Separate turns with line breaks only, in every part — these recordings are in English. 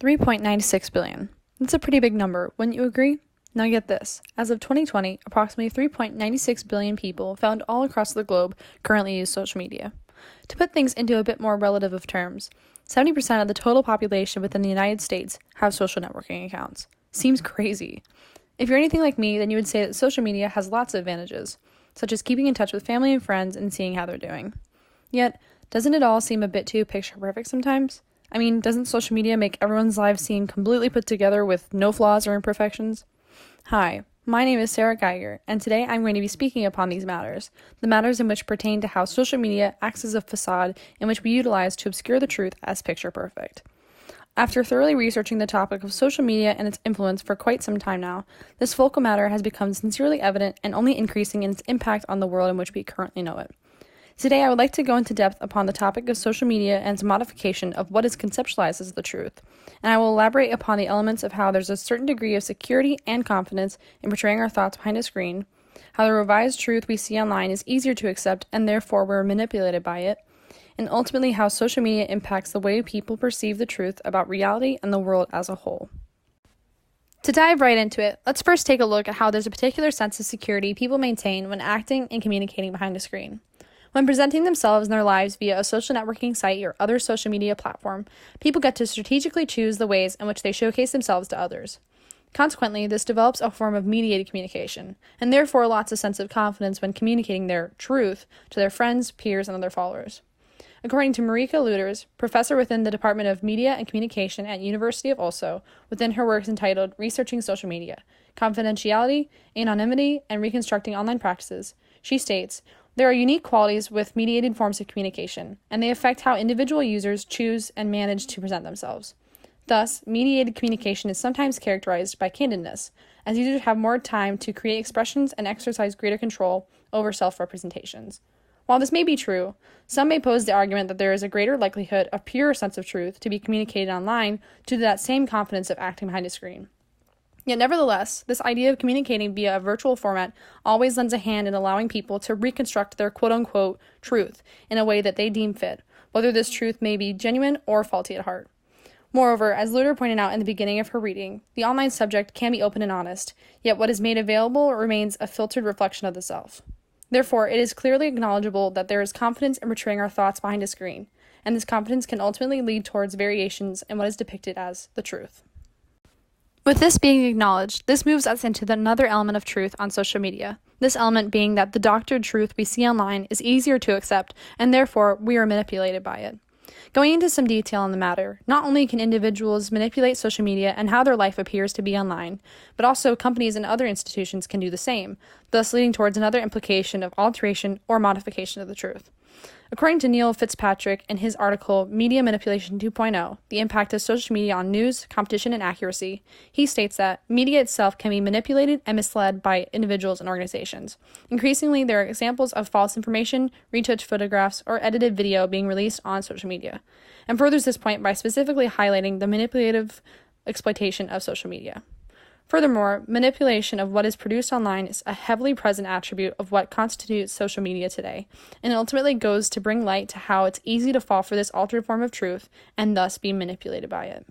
3.96 billion. That's a pretty big number, wouldn't you agree? Now get this. As of 2020, approximately 3.96 billion people found all across the globe currently use social media. To put things into a bit more relative of terms, 70% of the total population within the United States have social networking accounts. Seems crazy. If you're anything like me, then you would say that social media has lots of advantages, such as keeping in touch with family and friends and seeing how they're doing. Yet, doesn't it all seem a bit too picture perfect sometimes? I mean, doesn't social media make everyone's lives seem completely put together with no flaws or imperfections? Hi, my name is Sarah Geiger, and today I'm going to be speaking upon these matters, the matters in which pertain to how social media acts as a facade in which we utilize to obscure the truth as picture perfect. After thoroughly researching the topic of social media and its influence for quite some time now, this focal matter has become sincerely evident and only increasing in its impact on the world in which we currently know it. Today, I would like to go into depth upon the topic of social media and its modification of what is conceptualized as the truth, and I will elaborate upon the elements of how there's a certain degree of security and confidence in portraying our thoughts behind a screen, how the revised truth we see online is easier to accept and therefore we're manipulated by it, and ultimately how social media impacts the way people perceive the truth about reality and the world as a whole. To dive right into it, let's first take a look at how there's a particular sense of security people maintain when acting and communicating behind a screen. When presenting themselves and their lives via a social networking site or other social media platform, people get to strategically choose the ways in which they showcase themselves to others. Consequently, this develops a form of mediated communication, and therefore lots of sense of confidence when communicating their truth to their friends, peers, and other followers. According to Marika Luters, professor within the Department of Media and Communication at University of Oslo, within her works entitled Researching Social Media, Confidentiality, Anonymity, and Reconstructing Online Practices, she states, there are unique qualities with mediated forms of communication, and they affect how individual users choose and manage to present themselves. Thus, mediated communication is sometimes characterized by candidness, as users have more time to create expressions and exercise greater control over self-representations. While this may be true, some may pose the argument that there is a greater likelihood of pure sense of truth to be communicated online due to that same confidence of acting behind a screen. Yet nevertheless, this idea of communicating via a virtual format always lends a hand in allowing people to reconstruct their quote-unquote truth in a way that they deem fit, whether this truth may be genuine or faulty at heart. Moreover, as Luter pointed out in the beginning of her reading, the online subject can be open and honest, yet what is made available remains a filtered reflection of the self. Therefore, it is clearly acknowledgeable that there is confidence in portraying our thoughts behind a screen, and this confidence can ultimately lead towards variations in what is depicted as the truth. With this being acknowledged, this moves us into another element of truth on social media, this element being that the doctored truth we see online is easier to accept, and therefore we are manipulated by it. Going into some detail on the matter, not only can individuals manipulate social media and how their life appears to be online, but also companies and other institutions can do the same, thus leading towards another implication of alteration or modification of the truth. According to Neil Fitzpatrick in his article Media Manipulation 2.0, The Impact of Social Media on News, Competition, and Accuracy, he states that media itself can be manipulated and misled by individuals and organizations. Increasingly, there are examples of false information, retouched photographs, or edited video being released on social media, and furthers this point by specifically highlighting the manipulative exploitation of social media. Furthermore, manipulation of what is produced online is a heavily present attribute of what constitutes social media today, and ultimately goes to bring light to how it's easy to fall for this altered form of truth and thus be manipulated by it.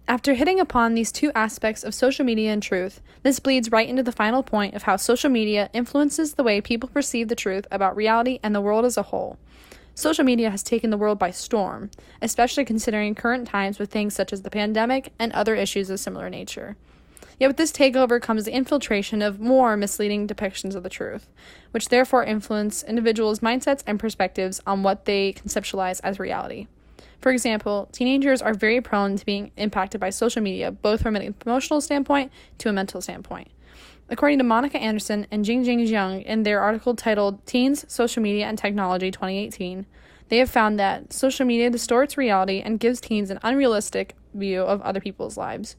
After hitting upon these two aspects of social media and truth, this bleeds right into the final point of how social media influences the way people perceive the truth about reality and the world as a whole. Social media has taken the world by storm, especially considering current times with things such as the pandemic and other issues of similar nature. Yet with this takeover comes the infiltration of more misleading depictions of the truth, which therefore influence individuals' mindsets and perspectives on what they conceptualize as reality. For example, teenagers are very prone to being impacted by social media, both from an emotional standpoint to a mental standpoint. According to Monica Anderson and Jingjing Jiang in their article titled Teens, Social Media and Technology 2018, they have found that social media distorts reality and gives teens an unrealistic view of other people's lives.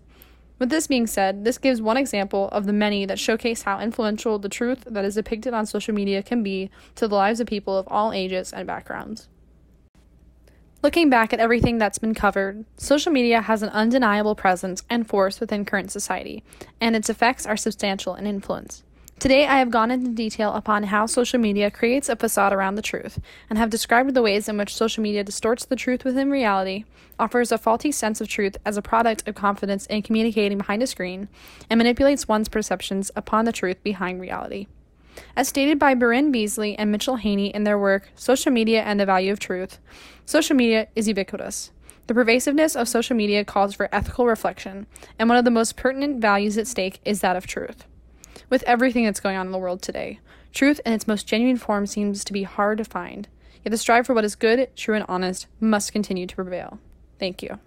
With this being said, this gives one example of the many that showcase how influential the truth that is depicted on social media can be to the lives of people of all ages and backgrounds. Looking back at everything that's been covered, social media has an undeniable presence and force within current society, and its effects are substantial in influence. Today, I have gone into detail upon how social media creates a facade around the truth, and have described the ways in which social media distorts the truth within reality, offers a faulty sense of truth as a product of confidence in communicating behind a screen, and manipulates one's perceptions upon the truth behind reality. As stated by Barin Beasley and Mitchell Haney in their work, Social Media and the Value of Truth, social media is ubiquitous. The pervasiveness of social media calls for ethical reflection, and one of the most pertinent values at stake is that of truth. With everything that's going on in the world today, truth in its most genuine form seems to be hard to find, yet the strive for what is good, true, and honest must continue to prevail. Thank you.